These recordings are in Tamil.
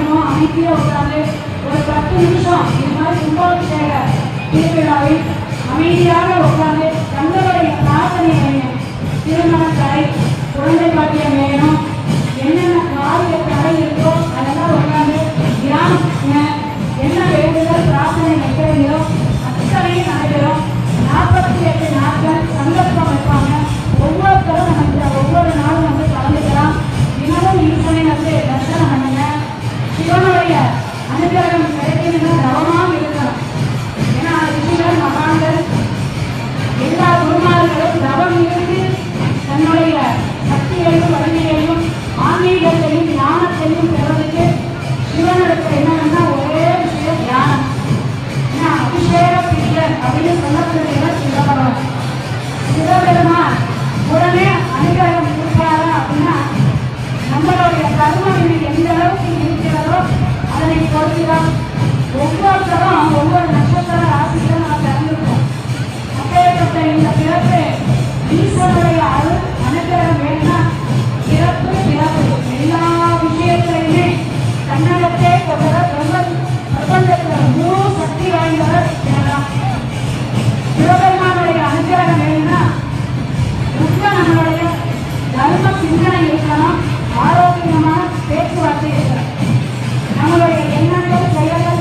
நாராயணனும் அமைதியாக உட்கார்ந்து ஒரு 10 நிமிஷம் இது மாதிரி கும்பாபிஷேக திருவிழாவில் அமைதியாக உட்கார்ந்து தங்களுடைய பிரார்த்தனை வேணும். திருமண தடை, குழந்தை பாக்கியம் வேணும், என்னென்ன காரிய தடை இருக்கோ அதெல்லாம் உட்கார்ந்து தியானம் என்ன வேண்டுதல் பிரார்த்தனை வைக்கிறீங்களோ அத்தனையும் நடைபெறும். 48 நாட்கள் சங்கல்பம் வைப்பாங்க. ஒவ்வொருத்தரும் நமக்கு ஒவ்வொரு நாளும் வந்து கலந்துக்கலாம். தினமும் ஈசனை வந்து தரிசனம் பண்ணுங்க. சிவனுடைய அனுகிரகம் கிடைக்கணும்னா தவமாக இருக்கணும். ஏன்னா ரிஷிகள் மகான்கள் எல்லா குருமார்களும் தவம் இருந்து தன்னுடைய சக்தியையும் வலிமையையும் ஆன்மீகத்தையும் ஞானத்தையும் பெறுவதற்கு சிவனிடத்தில் என்னன்னா ஒரே விஷயம் தியானம். ஏன்னா அபிஷேக பிரியர் அப்படின்னு சொல்லக்கூடிய சிவபெருமான். சிவபெருமான் உடனே அனுகிரகம் கொடுப்பாரா அப்படின்னா நம்மளுடைய கர்மவினை எந்த அளவுக்கு இருக்கிறதோ அதனை பொறுத்துதான். ஒவ்வொருத்தரும் ஒவ்வொரு நட்சத்திர ராசிகளும் நாம் பிறந்திருக்கோம். அப்பேற்பட்ட இந்த பிறப்பு ஈஸ்வரனுடைய அருள் அனுகிரகம் வேணும்னா பிறப்பு எல்லா விஷயத்திலையுமே தன்னகத்தே கொண்டவர் பிரபஞ்சத்தில் முழு சக்தி வாய்ந்தவர் எனலாம். சிவபெருமானுடைய அனுகிரகம் வேணும்னா ரொம்ப நம்மளுடைய தர்ம சிந்தனை இருக்கணும், ஆரோக்கியமான பேச்சுவார்த்தை இருக்கணும். நம்மளுடைய எண்ணங்கள் செயல்கள்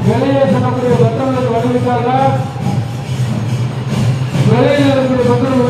வேலையை சொல்லக்கூடிய பக்தர்களுக்கு வருவித்தார்கள். வேலையில் இருக்கக்கூடிய பக்தர்கள்